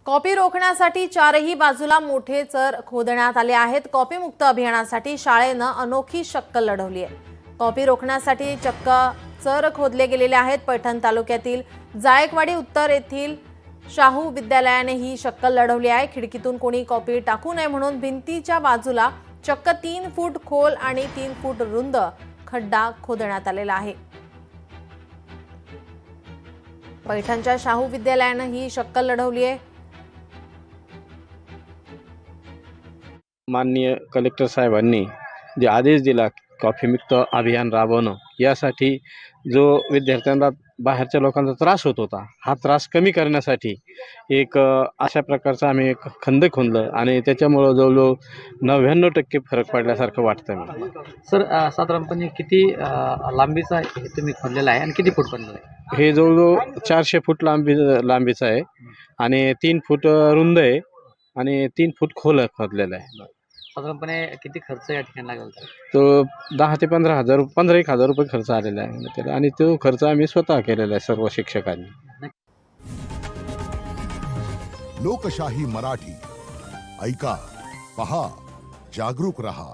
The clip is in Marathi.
कॉपी रोखण्यासाठी चारही बाजूला मोठे चर खोदण्यात आले आहेत। कॉपी मुक्त अभियानासाठी शाळेनं अनोखी शक्कल लढवली आहे। कॉपी रोखण्यासाठी चक्क चर खोदले गेलेले आहेत। पैठण तालुक्यातील जायकवाडी उत्तर येथील शाहू विद्यालयाने ही शक्कल लढवली आहे। खिडकीतून कोणी कॉपी टाकू नये म्हणून भिंतीच्या बाजूला चक्क 3 फूट खोल आणि 3 फूट रुंद खड्डा खोदण्यात आलेला आहे। पैठणच्या शाहू विद्यालयाने ही शक्कल लढवली आहे। माननीय कलेक्टर साहेबांनी जे आदेश दिला कॉफी मुक्त अभियान राबवणं, यासाठी जो विद्यार्थ्यांना बाहेरच्या लोकांचा त्रास होत होता, हा त्रास कमी करण्यासाठी एक अशा प्रकारचा आम्ही एक खंद खोदलं आणि त्याच्यामुळं जवळजवळ 99% फरक पडल्यासारखं वाटतं मला। सर, साधारणपणे किती लांबीचा हे तुम्ही खोदलेला आहे आणि किती फूटपर्यंत आहे? हे जवळजवळ 400 फूट लांबीचं आहे आणि 3 फूट रुंद आहे आणि 3 फूट खोल खोदलेलं आहे। साधारणपणे किती खर्च या ठिकाणी लागेल? तो 10 ते 15,000 रुपये खर्च आलेला आहे त्याला आणि तो खर्च आम्ही स्वतः केलेला आहे सर्व शिक्षकांनी। लोकशाही मराठी ऐका, पहा, जागरूक रहा।